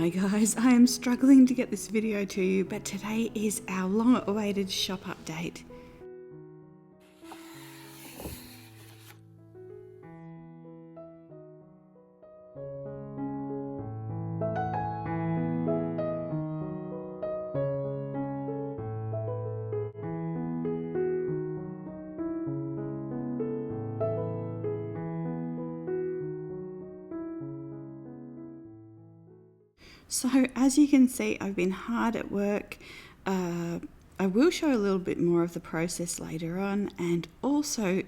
Hi guys, I am struggling to get this video to you, but today is our long-awaited shop update. So as you can see, I've been hard at work. I will show a little bit more of the process later on, and also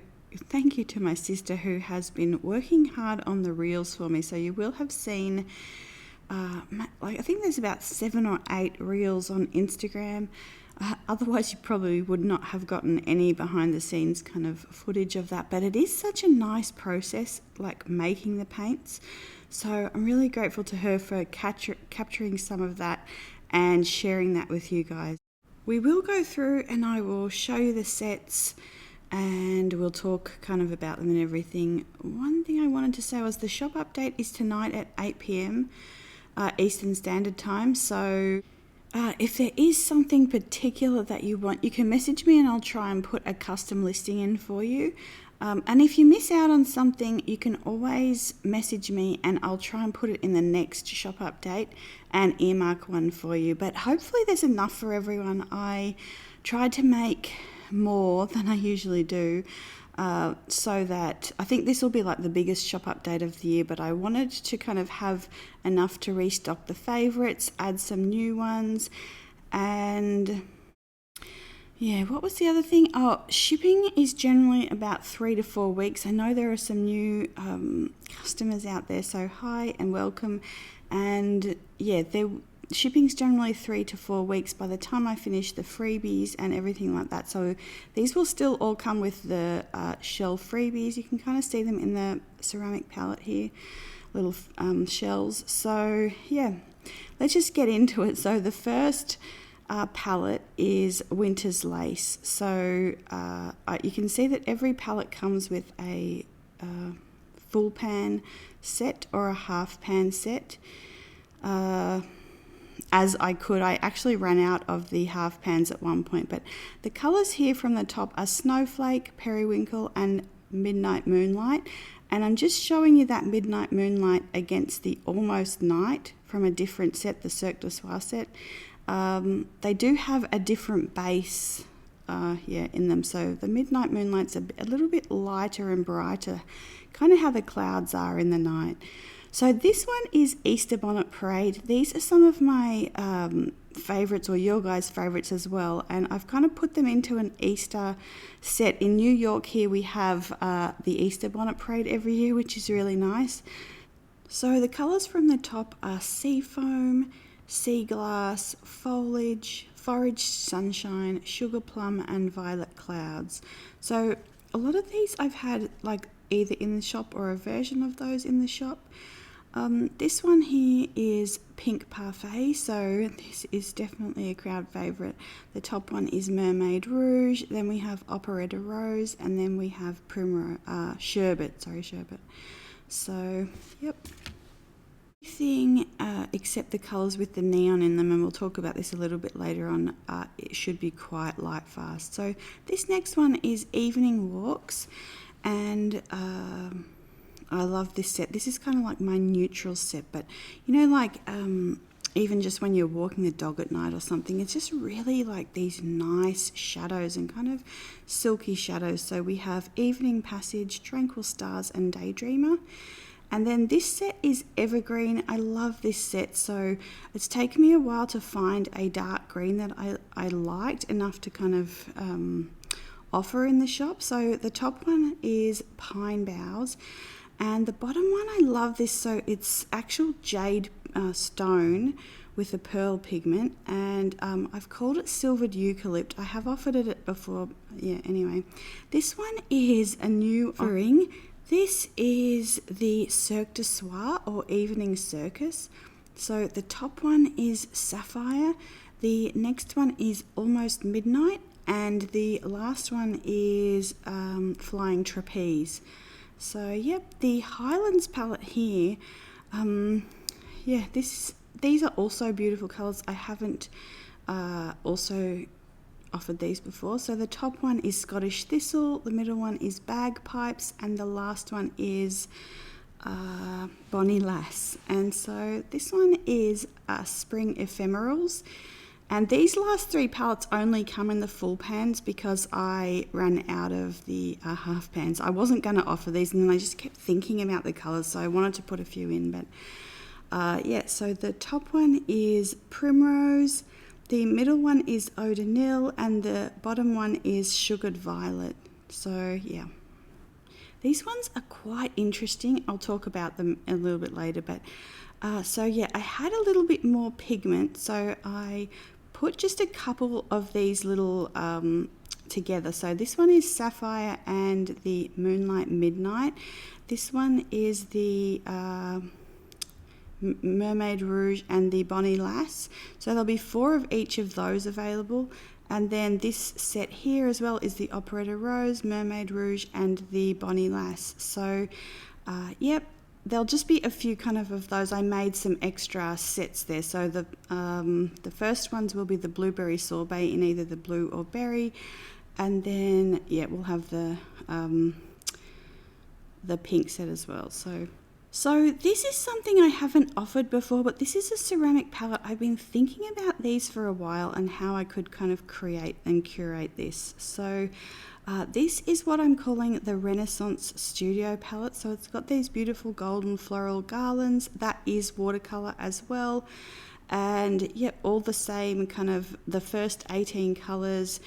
thank you to my sister who has been working hard on the reels for me. So you will have seen, I think there's about 7 or 8 reels on Instagram. Otherwise you probably would not have gotten any behind the scenes kind of footage of that, but it is such a nice process, like making the paints. So I'm really grateful to her for capturing some of that and sharing that with you guys. We will go through and I will show you the sets and we'll talk kind of about them and everything. One thing I wanted to say was the shop update is tonight at 8 p.m. Eastern Standard Time. So if there is something particular that you want, you can message me and I'll try and put a custom listing in for you. And if you miss out on something, you can always message me and I'll try and put it in the next shop update and earmark one for you. But hopefully there's enough for everyone. I tried to make more than I usually do, so that I think this will be like the biggest shop update of the year, but I wanted to kind of have enough to restock the favorites, add some new ones, and yeah, what was the other thing? Oh, shipping is generally about 3 to 4 weeks. I know there are some new customers out there, so hi and welcome. And yeah, shipping's generally 3 to 4 weeks by the time I finish the freebies and everything like that. So these will still all come with the shell freebies. You can kind of see them in the ceramic palette here, little shells. So yeah, let's just get into it. So the first palette is Winter's Lace. So you can see that every palette comes with a full pan set or a half pan set. As I actually ran out of the half pans at one point, but the colors here from the top are Snowflake, Periwinkle and Midnight Moonlight, and I'm just showing you that Midnight Moonlight against the Almost Night from a different set, the Cirque du Soir set. They do have a different base in them, so the Midnight Moonlight's a little bit lighter and brighter, kind of how the clouds are in the night. So this one is Easter Bonnet Parade. These are some of my favorites, or your guys' favorites as well, and I've kind of put them into an Easter set. In New York here we have the Easter Bonnet Parade every year, which is really nice. So the colours from the top are Seafoam, Sea Glass, Foliage, Forage Sunshine, Sugar Plum and Violet Clouds. So a lot of these I've had like either in the shop or a version of those in the shop. This one here is Pink Parfait, so this is definitely a crowd favourite. The top one is Mermaid Rouge, then we have Operetta Rose, and then we have Sherbet. So, yep. Everything except the colours with the neon in them, and we'll talk about this a little bit later on, it should be quite light fast. So this next one is Evening Walks, and I love this set. This is kind of like my neutral set, but you know, like even just when you're walking the dog at night or something, it's just really like these nice shadows and kind of silky shadows. So we have Evening Passage, Tranquil Stars and Daydreamer. And then this set is Evergreen. I love this set. So it's taken me a while to find a dark green that I liked enough to kind of offer in the shop. So the top one is Pine Boughs. And the bottom one, I love this. So it's actual jade stone with a pearl pigment. And I've called it Silvered Eucalypt. I have offered it before. Yeah, anyway. This one is a new offering. This is the Cirque du Soir or Evening Circus. So the top one is Sapphire. The next one is Almost Midnight. And the last one is Flying Trapeze. So yep, the Highlands palette here, these these are also beautiful colors. I haven't also offered these before. So the top one is Scottish Thistle, the middle one is Bagpipes, and the last one is Bonnie Lass. And so this one is Spring Ephemerals. And these last 3 palettes only come in the full pans because I ran out of the half pans. I wasn't going to offer these, and then I just kept thinking about the colours, so I wanted to put a few in. But yeah, so the top one is Primrose, the middle one is Eau de Nil, and the bottom one is Sugared Violet. So yeah, these ones are quite interesting. I'll talk about them a little bit later. But so yeah, I had a little bit more pigment, so I put just a couple of these little together. So this one is Sapphire and the Moonlight Midnight. This one is the Mermaid Rouge and the Bonnie Lass. So there'll be 4 of each of those available. And then this set here as well is the Operetta Rose, Mermaid Rouge, and the Bonnie Lass. So yep, there'll just be a few kind of those. I made some extra sets there. So the first ones will be the Blueberry Sorbet in either the blue or berry, and then yeah, we'll have the pink set as well. So this is something I haven't offered before, but this is a ceramic palette. I've been thinking about these for a while and how I could kind of create and curate this. So this is what I'm calling the Renaissance Studio palette. So it's got these beautiful golden floral garlands. That is watercolor as well. And yeah, all the same kind of the first 18 colors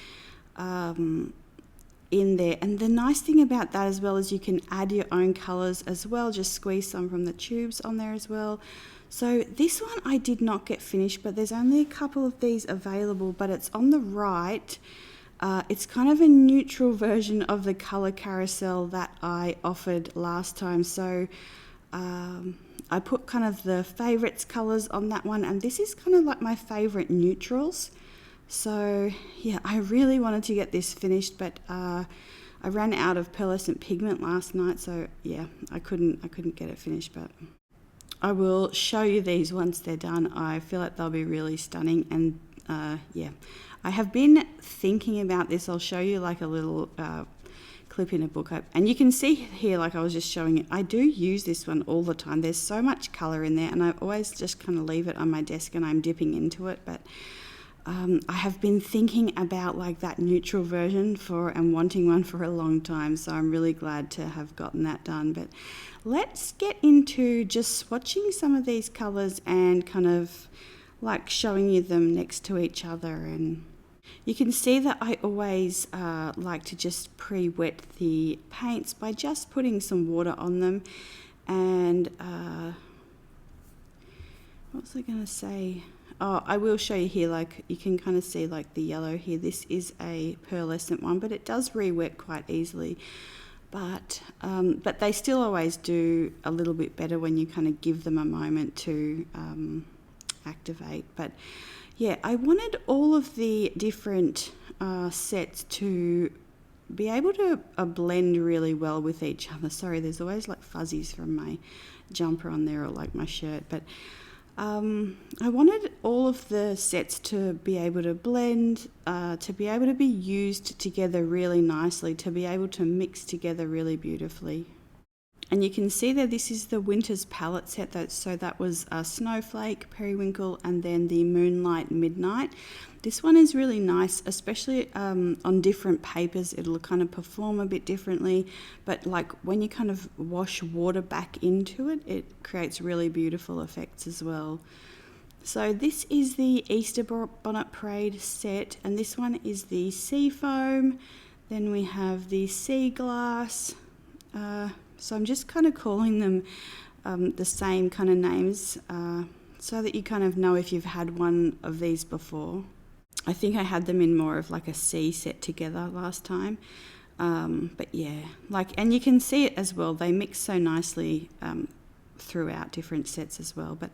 in there. And the nice thing about that as well is you can add your own colors as well. Just squeeze some from the tubes on there as well. So this one I did not get finished, but there's only a couple of these available, but it's on the right. It's kind of a neutral version of the color carousel that I offered last time. So I put kind of the favorites colors on that one, and this is kind of like my favorite neutrals. So yeah, I really wanted to get this finished, but I ran out of pearlescent pigment last night, so yeah, I couldn't get it finished. But I will show you these once they're done. I feel like they'll be really stunning. And yeah, I have been thinking about this. I'll show you like a little clip in a book, and you can see here, like I was just showing it, I do use this one all the time. There's so much color in there, and I always just kind of leave it on my desk and I'm dipping into it. But I have been thinking about like that neutral version and wanting one for a long time, so I'm really glad to have gotten that done. But let's get into just swatching some of these colors and kind of like showing you them next to each other. And you can see that I always like to just pre-wet the paints by just putting some water on them. And what was I going to say? Oh, I will show you here, like you can kind of see like the yellow here. This is a pearlescent one, but it does re-wet quite easily. But they still always do a little bit better when you kind of give them a moment to activate. But yeah, I wanted all of the different sets to be able to blend really well with each other. Sorry, there's always like fuzzies from my jumper on there, or like my shirt. But I wanted all of the sets to be able to blend, to be able to be used together really nicely, to be able to mix together really beautifully. And you can see that this is the Winter's palette set. So that was Snowflake, Periwinkle, and then the Moonlight Midnight. This one is really nice, especially on different papers. It'll kind of perform a bit differently, but like when you kind of wash water back into it, it creates really beautiful effects as well. So this is the Easter Bonnet Parade set, and this one is the Sea Foam. Then we have the Sea Glass. So I'm just kind of calling them the same kind of names so that you kind of know if you've had one of these before. I think I had them in more of like a sea set together last time. But yeah, and you can see it as well. They mix so nicely throughout different sets as well. But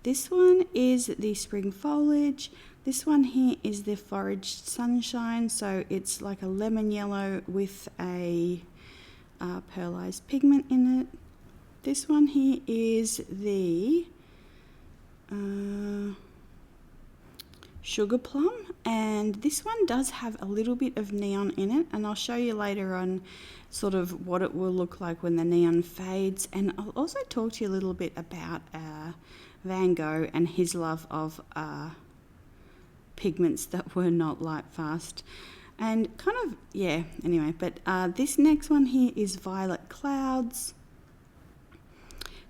this one is the Spring Foliage. This one here is the Foraged Sunshine. So it's like a lemon yellow with a pearlized pigment in it. This one here is the Sugar Plum, and this one does have a little bit of neon in it, and I'll show you later on sort of what it will look like when the neon fades. And I'll also talk to you a little bit about Van Gogh and his love of pigments that were not light fast, and kind of, yeah, anyway. But this next one here is Violet Clouds.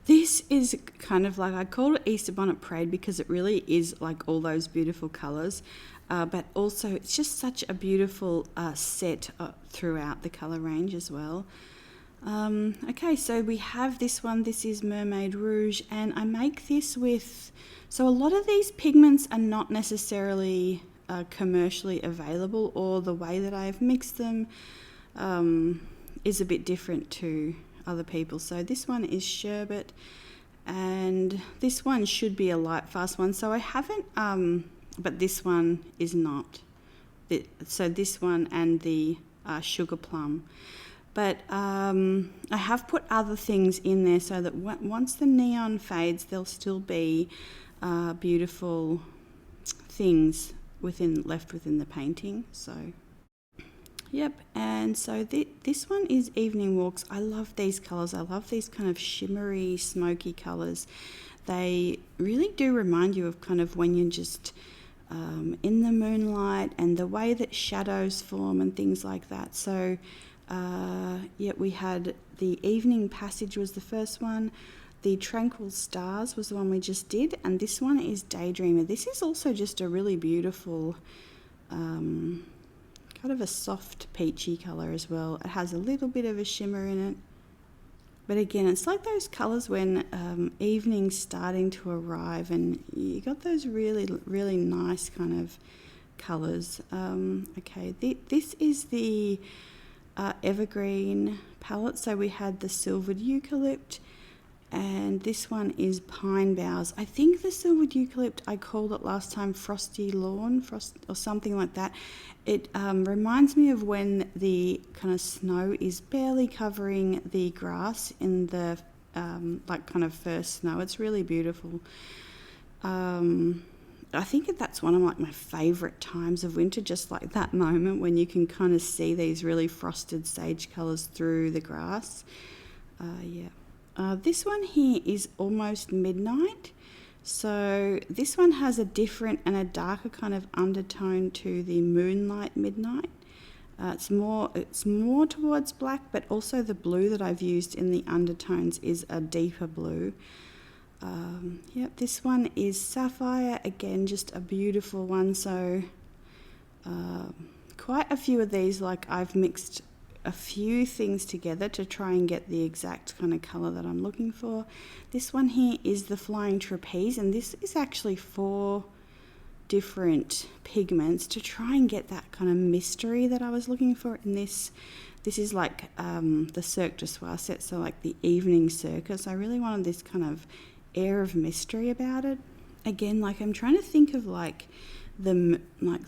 This is kind of like, I call it Easter Bonnet Parade because it really is like all those beautiful colours, but also it's just such a beautiful set throughout the colour range as well. Okay, so we have this one. This is Mermaid Rouge, and I make this with, so a lot of these pigments are not necessarily commercially available, or the way that I've mixed them is a bit different to other people. So this one is Sherbet, and this one should be a light fast one, so I haven't but this one is not. So this one and the Sugar Plum, but I have put other things in there so that once the neon fades, there'll still be beautiful things left within the painting. So yep, and so this one is Evening Walks. I love these colours. I love these kind of shimmery, smoky colours. They really do remind you of kind of when you're just in the moonlight, and the way that shadows form and things like that. So yeah, we had the Evening Passage was the first one. The Tranquil Stars was the one we just did, and this one is Daydreamer. This is also just a really beautiful kind of a soft peachy colour as well. It has a little bit of a shimmer in it, but again, it's like those colours when evening's starting to arrive and you got those really, really nice kind of colours. Okay, this is the Evergreen palette. So we had the Silvered Eucalypt, and this one is Pine Boughs. I think the Silvered Eucalypt, I called it last time Frosty Lawn, or something like that. It reminds me of when the kind of snow is barely covering the grass in the like kind of first snow. It's really beautiful. I think that's one of like my favourite times of winter, just like that moment when you can kind of see these really frosted sage colours through the grass. Yeah. This one here is Almost Midnight. So this one has a different and a darker kind of undertone to the Moonlight Midnight. It's more towards black, but also the blue that I've used in the undertones is a deeper blue. Yep, this one is Sapphire. Again, just a beautiful one. So quite a few of these, like I've mixed a few things together to try and get the exact kind of colour that I'm looking for. This one here is the Flying Trapeze, and this is actually 4 different pigments to try and get that kind of mystery that I was looking for in this. This is like the Cirque du Soir set, so like the evening circus. I really wanted this kind of air of mystery about it. Again, like I'm trying to think of like the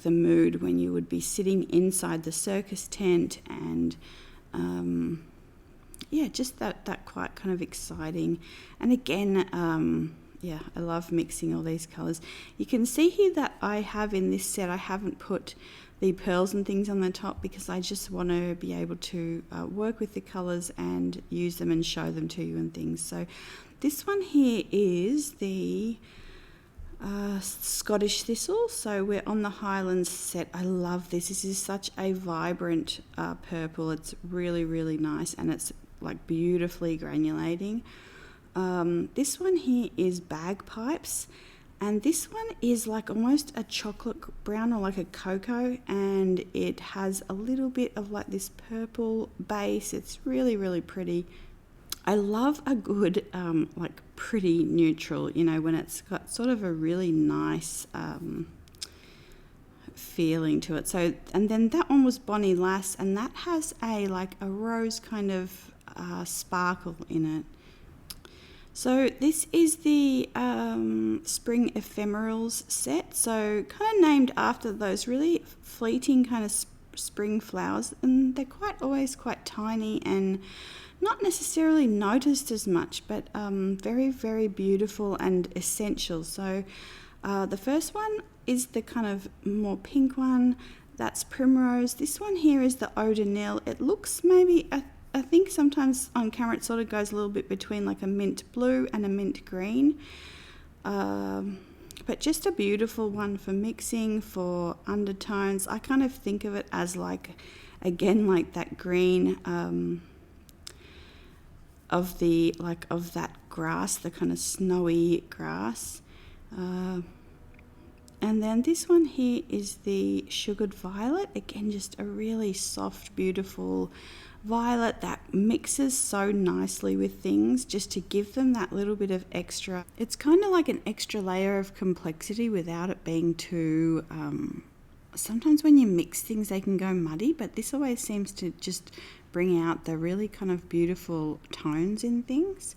mood when you would be sitting inside the circus tent, and yeah, just that quite kind of exciting. And again, yeah, I love mixing all these colours. You can see here that I have in this set, I haven't put the pearls and things on the top because I just want to be able to work with the colours and use them and show them to you and things. So this one here is the Scottish Thistle. So we're on the Highlands set. I love this. This is such a vibrant purple. It's really, really nice, and it's like beautifully granulating. This one here is Bagpipes, and this one is like almost a chocolate brown or like a cocoa, and it has a little bit of like this purple base. It's really, really pretty. I love a good like pretty neutral, you know, when it's got sort of a really nice feeling to it. So, and then that one was Bonnie Lass, and that has a like a rose kind of sparkle in it. So this is the Spring Ephemerals set, so kind of named after those really fleeting kind of spring flowers, and they're always quite tiny and not necessarily noticed as much, but very, very beautiful and essential. So the first one is the kind of more pink one. That's Primrose. This one here is the Eau de Nil. It looks maybe, I think sometimes on camera it sort of goes a little bit between like a mint blue and a mint green. But just a beautiful one for mixing, for undertones. I kind of think of it as like, again, like that green of that grass, the kind of snowy grass. And then this one here is the Sugared Violet. Again, just a really soft, beautiful violet that mixes so nicely with things, just to give them that little bit of extra. It's kind of like an extra layer of complexity without it being too... sometimes when you mix things they can go muddy, but this always seems to just bring out the really kind of beautiful tones in things.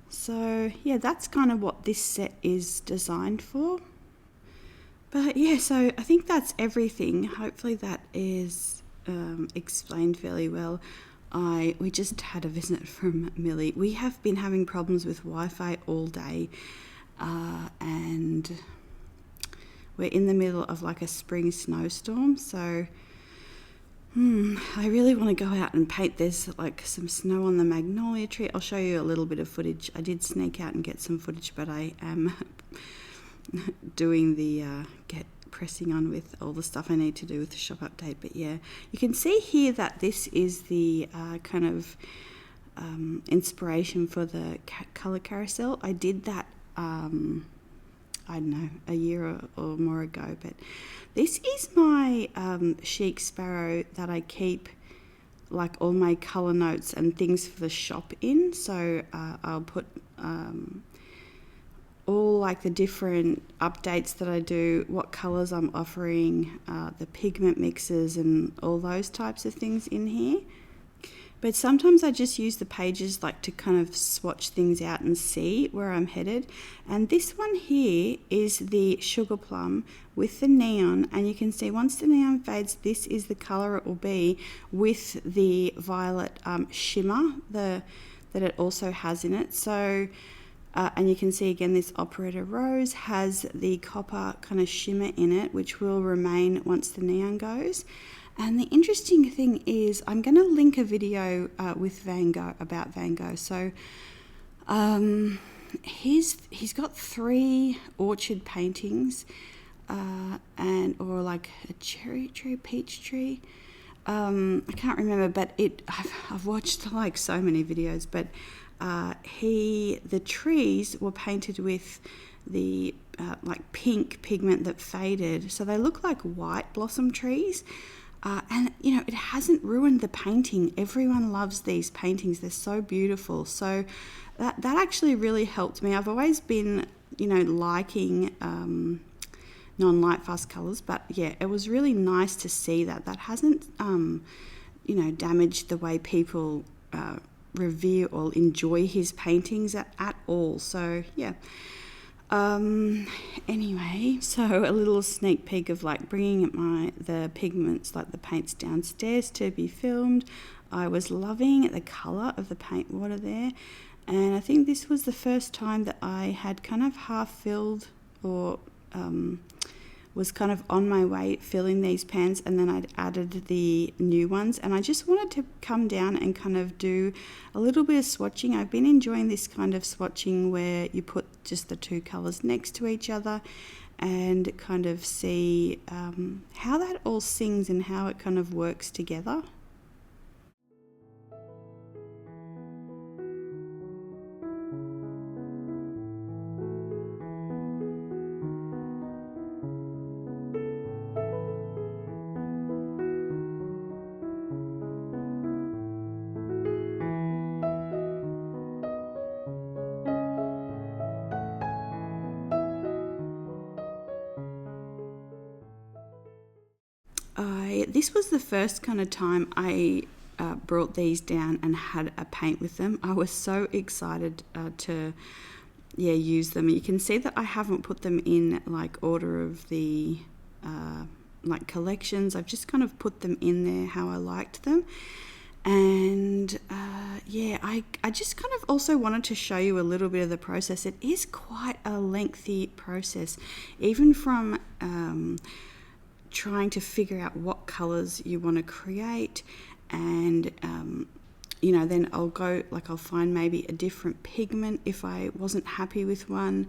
So yeah, that's kind of what this set is designed for. But yeah, so I think that's everything. Hopefully that is explained fairly well. We just had a visit from Millie. We have been having problems with Wi-Fi all day, and we're in the middle of like a spring snowstorm, so I really want to go out and paint. There's like some snow on the magnolia tree. I'll show you a little bit of footage. I did sneak out and get some footage, but I am doing the pressing on with all the stuff I need to do with the shop update. But yeah, you can see here that this is the kind of inspiration for the color carousel. I did that I don't know, a year or more ago, but this is my chic sparrow that I keep like all my color notes and things for the shop in. So I'll put all like the different updates that I do, what colors I'm offering, the pigment mixes and all those types of things in here. But sometimes I just use the pages like to kind of swatch things out and see where I'm headed. And this one here is the Sugar Plum with the neon, and you can see once the neon fades, this is the color it will be with the violet shimmer that it also has in it. So and you can see again this Operetta Rose has the copper kind of shimmer in it, which will remain once the neon goes. And the interesting thing is I'm going to link a video with Van Gogh, about Van Gogh. So he's got 3 orchard paintings or like a cherry tree, peach tree. I can't remember, but I've watched like so many videos, but the trees were painted with the like pink pigment that faded, so they look like white blossom trees. And you know, it hasn't ruined the painting. Everyone loves these paintings, they're so beautiful. So that actually really helped me. I've always been, you know, liking non-light fast colors, but yeah, it was really nice to see that hasn't you know, damaged the way people revere or enjoy his paintings at all. So yeah, anyway, so a little sneak peek of like bringing the pigments, like the paints, downstairs to be filmed. I was loving the color of the paint water there, and I think this was the first time that I had kind of half filled or was kind of on my way filling these pans, and then I'd added the new ones, and I just wanted to come down and kind of do a little bit of swatching. I've been enjoying this kind of swatching where you put just the 2 colors next to each other and kind of see how that all sings and how it kind of works together. This was the first kind of time I brought these down and had a paint with them. I was so excited to use them. You can see that I haven't put them in like order of the like collections. I've just kind of put them in there how I liked them. And yeah, I just kind of also wanted to show you a little bit of the process. It is quite a lengthy process, even from trying to figure out what colors you want to create, and you know, then I'll find maybe a different pigment if I wasn't happy with one.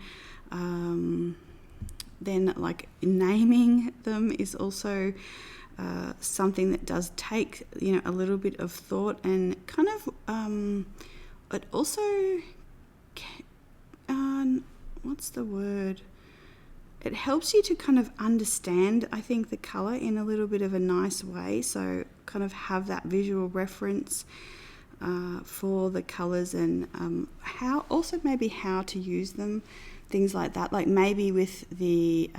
Then like naming them is also something that does take, you know, a little bit of thought, and kind of it also what's the word? It helps you to kind of understand, I think, the color in a little bit of a nice way. So kind of have that visual reference for the colors, and how to use them, things like that. Like maybe with the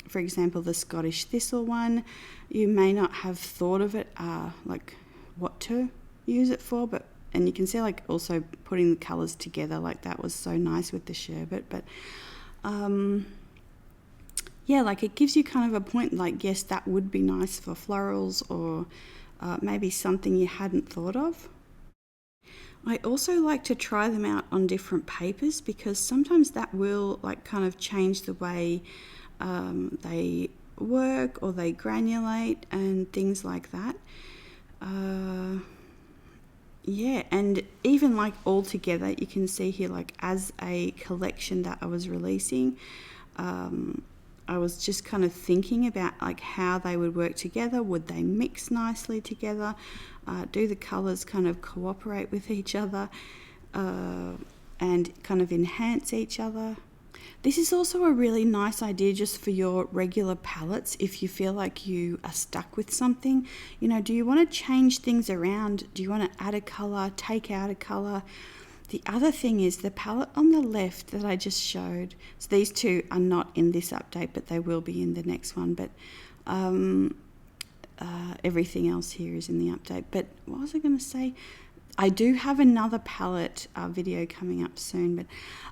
for example, the Scottish thistle one, you may not have thought of it like what to use it for, and you can see like also putting the colors together, like that was so nice with the sherbet. But yeah, like it gives you kind of a point, like yes, that would be nice for florals, or maybe something you hadn't thought of. I also like to try them out on different papers, because sometimes that will like kind of change the way they work, or they granulate and things like that. Yeah, and even like all together, you can see here, like as a collection that I was releasing, I was just kind of thinking about like how they would work together. Would they mix nicely together? Do the colors kind of cooperate with each other and kind of enhance each other? This is also a really nice idea just for your regular palettes if you feel like you are stuck with something. You know, do you want to change things around? Do you want to add a color, take out a color? The other thing is the palette on the left that I just showed. So these two are not in this update, but they will be in the next one. But everything else here is in the update. But what was I going to say? I do have another palette video coming up soon, but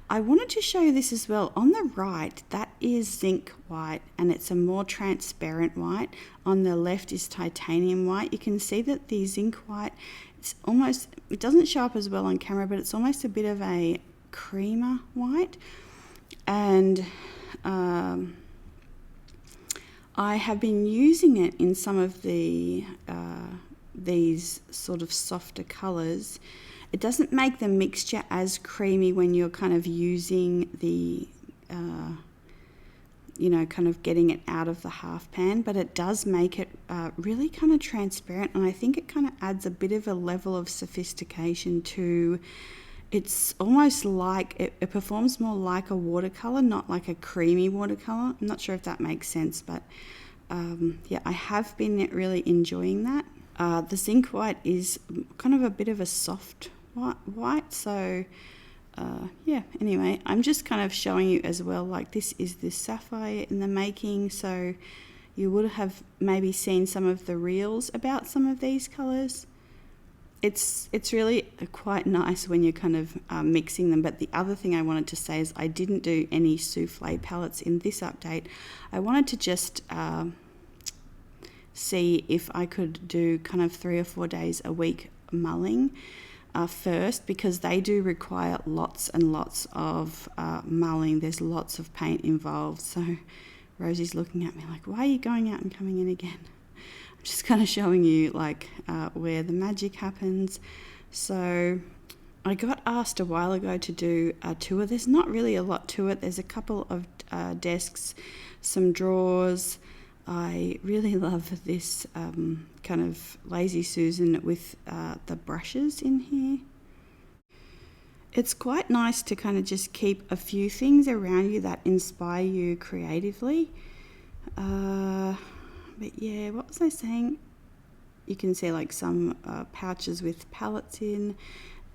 I wanted to show you this as well. On the right, that is zinc white, and it's a more transparent white. On the left is titanium white. You can see that the zinc white, it's almost, it doesn't show up as well on camera, but it's almost a bit of a creamer white. And I have been using it in some of the these sort of softer colors. It doesn't make the mixture as creamy when you're kind of using the you know, kind of getting it out of the half pan, but it does make it really kind of transparent, and I think it kind of adds a bit of a level of sophistication to, it's almost like it performs more like a watercolor, not like a creamy watercolor. I'm not sure if that makes sense, but yeah, I have been really enjoying that. The zinc white is kind of a bit of a soft white, so yeah, anyway, I'm just kind of showing you as well, like this is the sapphire in the making, so you would have maybe seen some of the reels about some of these colors. It's really quite nice when you're kind of mixing them. But the other thing I wanted to say is I didn't do any souffle palettes in this update. I wanted to just see if I could do kind of 3 or 4 days a week mulling first, because they do require lots and lots of mulling. There's lots of paint involved. So Rosie's looking at me like, why are you going out and coming in again? I'm just kind of showing you like where the magic happens. So I got asked a while ago to do a tour. There's not really a lot to it. There's a couple of desks, some drawers. I really love this kind of Lazy Susan with the brushes in here. It's quite nice to kind of just keep a few things around you that inspire you creatively. But yeah, what was I saying? You can see like some pouches with palettes in,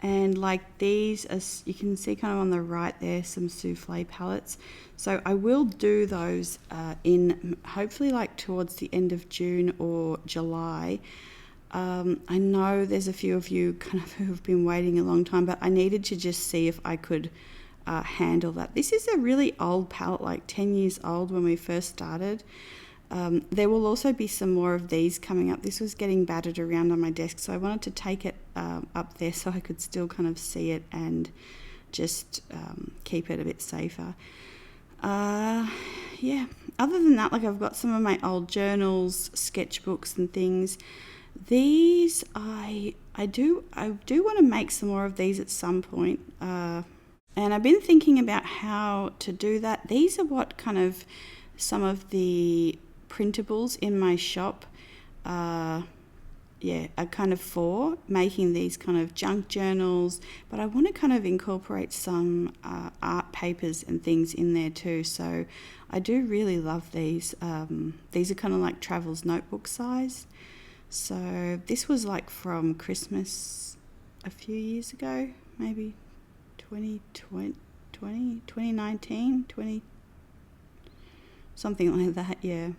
and like these, as you can see kind of on the right there, some souffle palettes. So I will do those in hopefully like towards the end of June or July. I know there's a few of you kind of who have been waiting a long time, but I needed to just see if I could handle that. This is a really old palette, like 10 years old when we first started. There will also be some more of these coming up. This was getting battered around on my desk, so I wanted to take it up there so I could still kind of see it and just keep it a bit safer. Yeah, other than that, like I've got some of my old journals, sketchbooks and things. These I do want to make some more of these at some point, and I've been thinking about how to do that. These are what kind of some of the printables in my shop are kind of for making these kind of junk journals, but I want to kind of incorporate some art papers and things in there too. So I do really love these. These are kind of like Travels notebook size. So this was like from Christmas a few years ago, maybe 2019, something like that, yeah.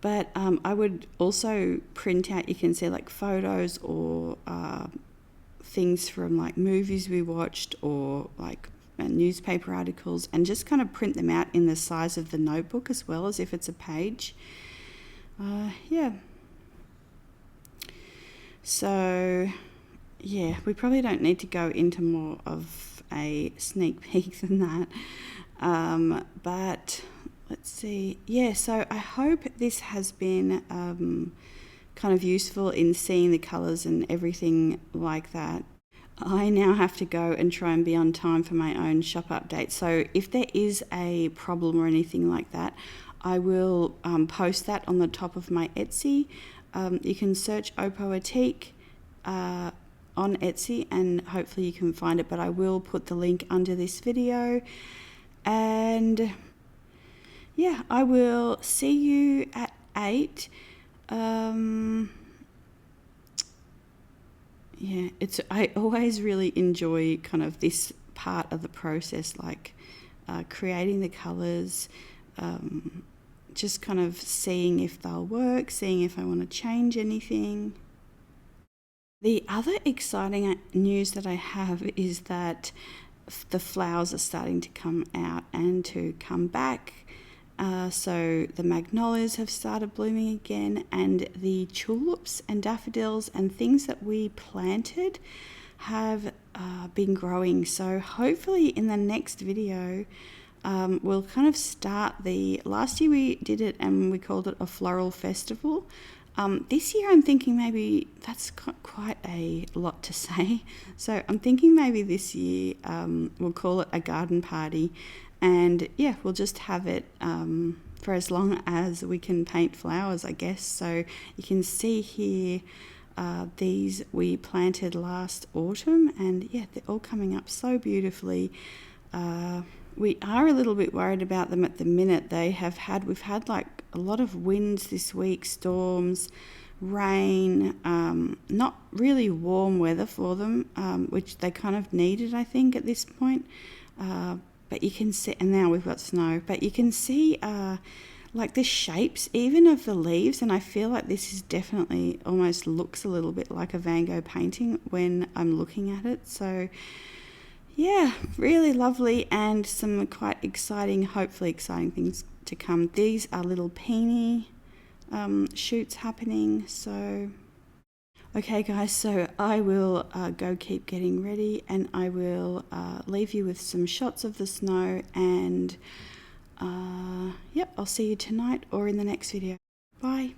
But I would also print out, you can see like photos or things from like movies we watched or like newspaper articles, and just kind of print them out in the size of the notebook as well as if it's a page. Yeah. So yeah, we probably don't need to go into more of a sneak peek than that. But let's see. Yeah, so I hope this has been kind of useful in seeing the colours and everything like that. I now have to go and try and be on time for my own shop update. So if there is a problem or anything like that, I will post that on the top of my Etsy. You can search Poetique on Etsy and hopefully you can find it, but I will put the link under this video. And yeah, I will see you at 8. Yeah, I always really enjoy kind of this part of the process, like creating the colours, just kind of seeing if they'll work, seeing if I want to change anything. The other exciting news that I have is that the flowers are starting to come out and to come back. So the magnolias have started blooming again, and the tulips and daffodils and things that we planted have been growing. So hopefully in the next video we'll kind of start last year we did it and we called it a floral festival. This year I'm thinking maybe that's quite a lot to say. So I'm thinking maybe this year we'll call it a garden party, and yeah, we'll just have it for as long as we can paint flowers, I guess. So you can see here these we planted last autumn, and yeah, they're all coming up so beautifully. We are a little bit worried about them at the minute. We've had like a lot of winds this week, storms, rain, not really warm weather for them, which they kind of needed, I think, at this point. But you can see, and now we've got snow, but you can see like the shapes even of the leaves, and I feel like this is definitely almost looks a little bit like a Van Gogh painting when I'm looking at it. So yeah, really lovely, and some quite exciting, hopefully exciting things to come. These are little peony shoots happening. So okay guys, so I will go keep getting ready, and I will leave you with some shots of the snow, and yep, I'll see you tonight or in the next video. Bye.